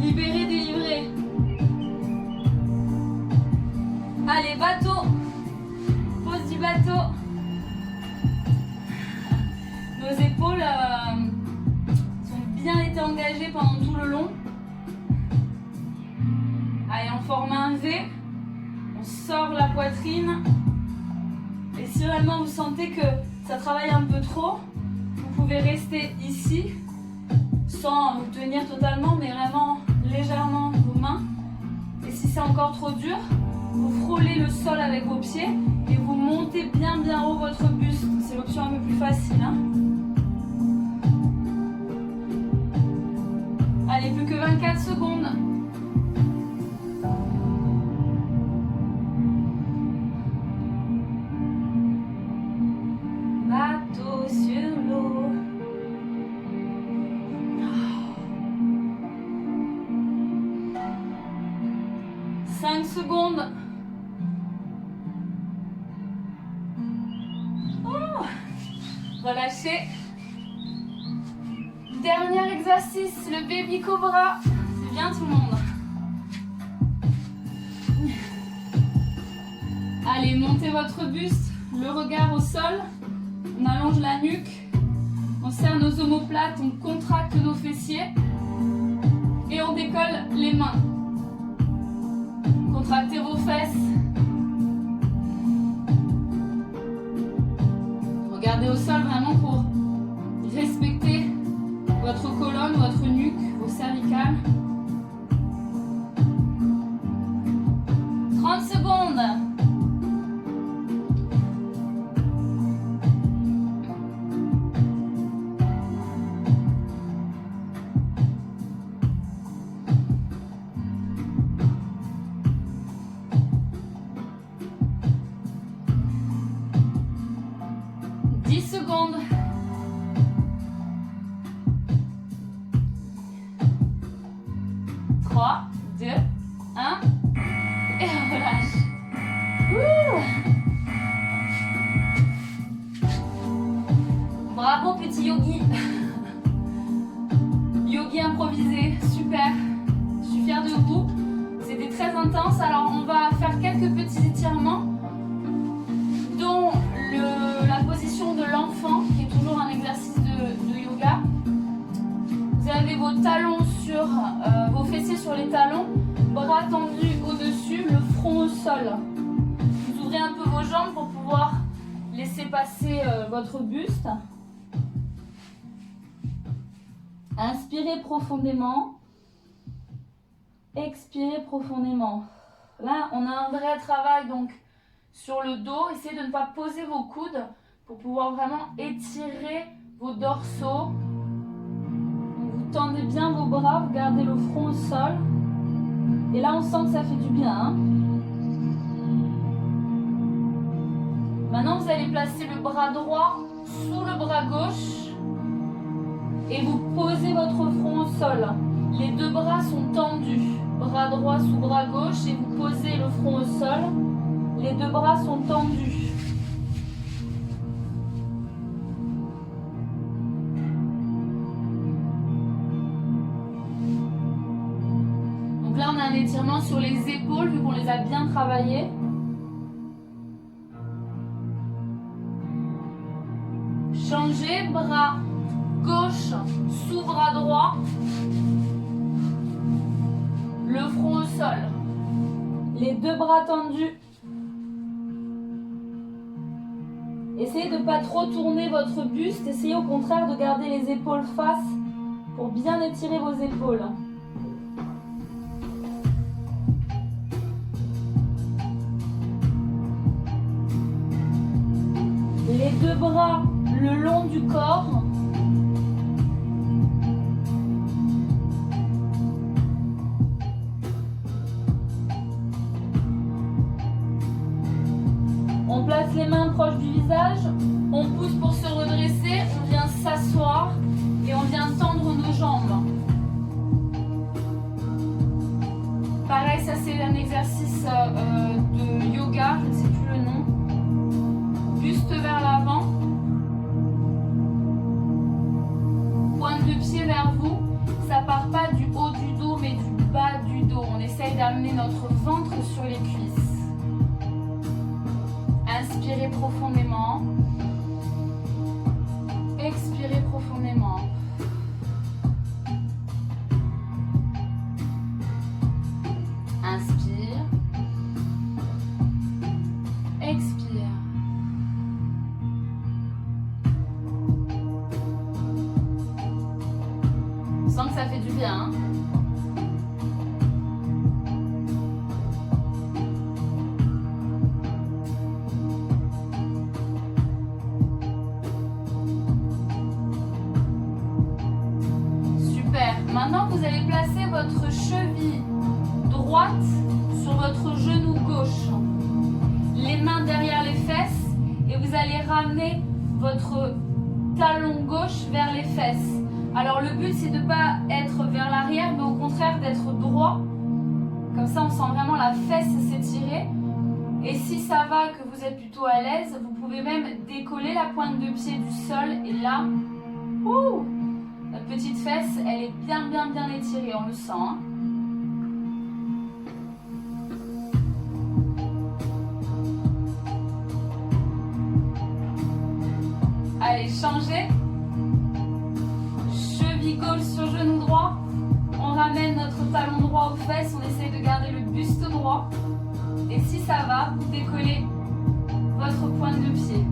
Libérer, délivrer. Allez, bateau. Pose du bateau. Nos épaules bien été engagé pendant tout le long. Allez, on forme un V. On sort la poitrine. Et si vraiment vous sentez que ça travaille un peu trop, vous pouvez rester ici sans vous tenir totalement, mais vraiment légèrement vos mains. Et si c'est encore trop dur, vous frôlez le sol avec vos pieds et vous montez bien haut votre buste. C'est l'option un peu plus facile. Hein. Allez, plus que 24 secondes. Bateau sur l'eau. 5 secondes. Oh, relâchez. Dernier exercice, le baby cobra. C'est bien tout le monde. Allez, montez votre buste, le regard au sol. On allonge la nuque. On serre nos omoplates, on contracte nos fessiers. Et on décolle les mains. Contractez vos fesses. Regardez au sol vraiment pour respecter votre colonne, votre nuque, vos cervicales. 30 secondes. Secondes. 3, 2, 1 et on relâche. Bravo petit yogi. Yogi improvisé, super. Je suis fière de vous. C'était très intense. Alors on va faire quelques petits étirements, dont la position de l'enfant, qui est toujours un exercice de yoga. Vous avez vos talons sur vos fessiers sur les talons, bras tendus au-dessus, le front au sol. Vous ouvrez un peu vos jambes pour pouvoir laisser passer votre buste. Inspirez profondément. Expirez profondément. Là, on a un vrai travail donc sur le dos. Essayez de ne pas poser vos coudes pour pouvoir vraiment étirer vos dorsaux. Vous tendez bien vos bras, vous gardez le front au sol. Et là, on sent que ça fait du bien. Hein. Maintenant, vous allez placer le bras droit sous le bras gauche et vous posez votre front au sol. Les deux bras sont tendus. Bras droit sous bras gauche et vous posez le front au sol. Les deux bras sont tendus. Donc là, on a un étirement sur les épaules, vu qu'on les a bien travaillées. Changez, bras gauche sous bras droit. Le front au sol. Les deux bras tendus. Essayez de ne pas trop tourner votre buste. Essayez au contraire de garder les épaules face pour bien étirer vos épaules. Les deux bras le long du corps. On place les mains proches du visage, on pousse pour se redresser, on vient s'asseoir et on vient tendre nos jambes. Pareil, ça c'est un exercice de yoga, je ne sais plus le nom. Buste vers l'avant. Pointe de pied vers vous. Ça part pas du haut du dos mais du bas du dos. On essaye d'amener notre ventre sur les cuisses. Inspirez profondément. Expirez profondément. Inspire. Expire. Je sens que ça fait du bien. Hein? Maintenant, vous allez placer votre cheville droite sur votre genou gauche. Les mains derrière les fesses et vous allez ramener votre talon gauche vers les fesses. Alors le but, c'est de ne pas être vers l'arrière, mais au contraire d'être droit. Comme ça, on sent vraiment la fesse s'étirer. Et si ça va, que vous êtes plutôt à l'aise, vous pouvez même décoller la pointe de pied du sol. Et là, notre petite fesse, elle est bien étirée, on le sent. Hein. Allez, changez. Cheville gauche sur genou droit. On ramène notre talon droit aux fesses. On essaye de garder le buste droit. Et si ça va, vous décollez votre pointe de pied.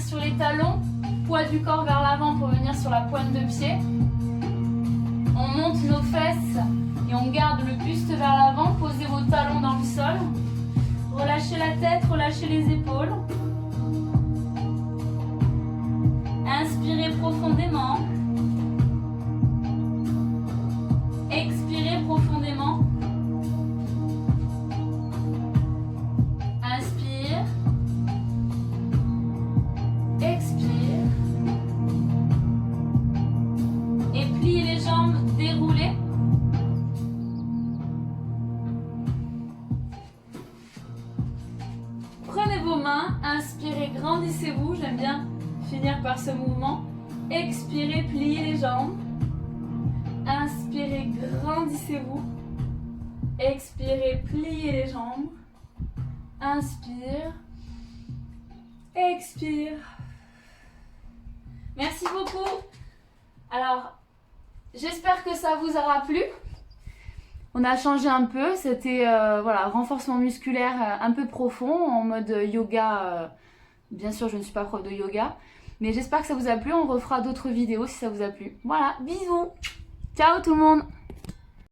Sur les talons, poids du corps vers l'avant pour venir sur la pointe de pied. On monte nos fesses et on garde le buste vers l'avant. Posez vos talons dans le sol. Relâchez la tête, relâchez les épaules. Inspirez profondément. Expirez profondément. Inspire. Expire. Et pliez les jambes, déroulez. Prenez vos mains, inspirez, grandissez-vous. J'aime bien finir par ce mouvement. Expirez, pliez les jambes. Inspirez, grandissez-vous. Expirez, pliez les jambes. Inspire. Expire. Merci beaucoup. Alors, j'espère que ça vous aura plu. On a changé un peu. C'était voilà, renforcement musculaire un peu profond en mode yoga. Bien sûr, je ne suis pas prof de yoga. Mais j'espère que ça vous a plu. On refera d'autres vidéos si ça vous a plu. Voilà, bisous. Ciao tout le monde.